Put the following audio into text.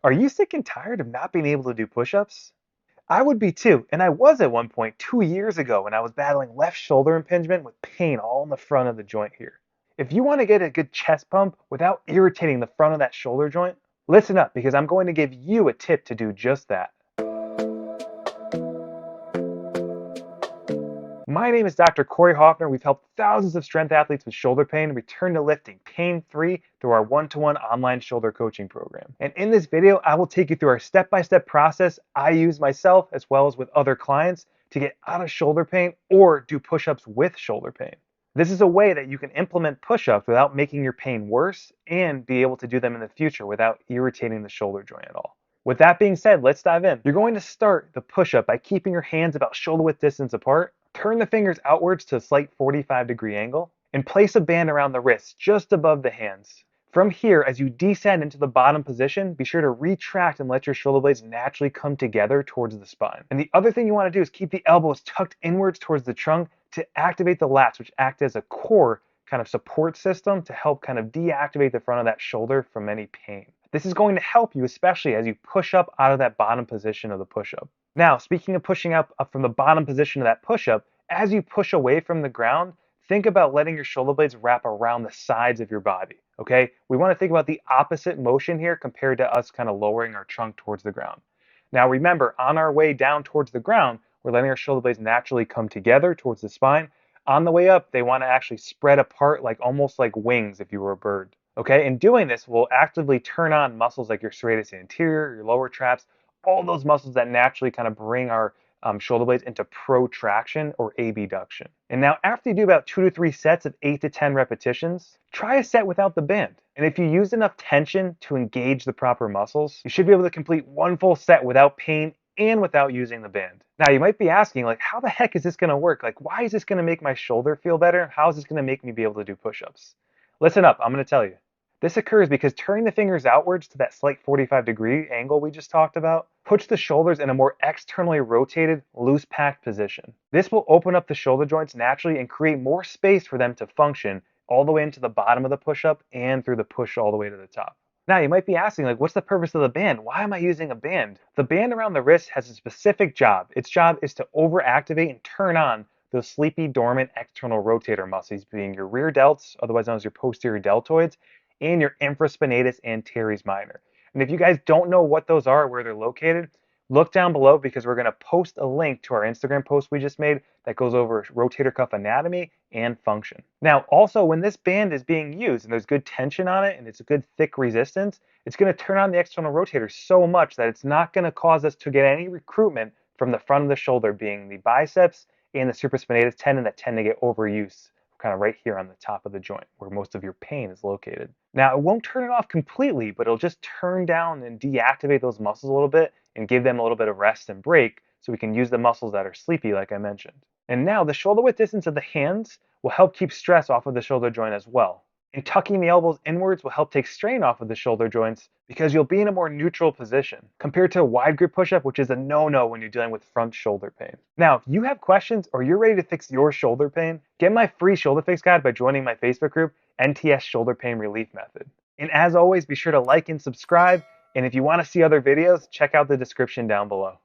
Are you sick and tired of not being able to do push-ups? I would be too, and I was at one point 2 years ago when I was battling left shoulder impingement with pain all in the front of the joint here. If you want to get a good chest pump without irritating the front of that shoulder joint, listen up because I'm going to give you a tip to do just that. My name is Dr. Corey Hoffner. We've helped thousands of strength athletes with shoulder pain return to lifting pain-free through our one-to-one online shoulder coaching program. And in this video, I will take you through our step-by-step process I use myself as well as with other clients to get out of shoulder pain or do push-ups with shoulder pain. This is a way that you can implement push-ups without making your pain worse and be able to do them in the future without irritating the shoulder joint at all. With that being said, let's dive in. You're going to start the push-up by keeping your hands about shoulder width distance apart. Turn the fingers outwards to a slight 45-degree angle and place a band around the wrists just above the hands. From here, as you descend into the bottom position, be sure to retract and let your shoulder blades naturally come together towards the spine. And the other thing you want to do is keep the elbows tucked inwards towards the trunk to activate the lats, which act as a core kind of support system to help kind of deactivate the front of that shoulder from any pain. This is going to help you, especially as you push up out of that bottom position of the push-up. Now, speaking of pushing up from the bottom position of that push-up, as you push away from the ground, think about letting your shoulder blades wrap around the sides of your body, okay? We want to think about the opposite motion here compared to us kind of lowering our trunk towards the ground. Now remember, on our way down towards the ground, we're letting our shoulder blades naturally come together towards the spine. On the way up, they want to actually spread apart like almost like wings if you were a bird. Okay, and doing this will actively turn on muscles like your serratus anterior, your lower traps, all those muscles that naturally kind of bring our shoulder blades into protraction or abduction. And now after you do about 2 to 3 sets of 8 to 10 repetitions, try a set without the band. And if you use enough tension to engage the proper muscles, you should be able to complete one full set without pain and without using the band. Now you might be asking, like, how the heck is this going to work? Like, why is this going to make my shoulder feel better? How is this going to make me be able to do push-ups? Listen up, I'm going to tell you. This occurs because turning the fingers outwards to that slight 45-degree angle we just talked about puts the shoulders in a more externally rotated, loose packed position. This will open up the shoulder joints naturally and create more space for them to function all the way into the bottom of the push-up and through the push all the way to the top. Now you might be asking, like, what's the purpose of the band? Why am I using a band? The band around the wrist has a specific job. Its job is to overactivate and turn on those sleepy, dormant external rotator muscles, being your rear delts, otherwise known as your posterior deltoids, and your infraspinatus and teres minor. And if you guys don't know what those are, where they're located, look down below because we're going to post a link to our Instagram post we just made that goes over rotator cuff anatomy and function. Now, also when this band is being used and there's good tension on it and it's a good thick resistance, it's going to turn on the external rotators so much that it's not going to cause us to get any recruitment from the front of the shoulder, being the biceps and the supraspinatus tendon that tend to get overused kind of right here on the top of the joint where most of your pain is located. Now, it won't turn it off completely, but it'll just turn down and deactivate those muscles a little bit and give them a little bit of rest and break so we can use the muscles that are sleepy, like I mentioned. And now the shoulder width distance of the hands will help keep stress off of the shoulder joint as well. And tucking the elbows inwards will help take strain off of the shoulder joints because you'll be in a more neutral position compared to a wide grip push-up, which is a no-no when you're dealing with front shoulder pain. Now, if you have questions or you're ready to fix your shoulder pain, get my free shoulder fix guide by joining my Facebook group, NTS Shoulder Pain Relief Method. And as always, be sure to like and subscribe. And if you want to see other videos, check out the description down below.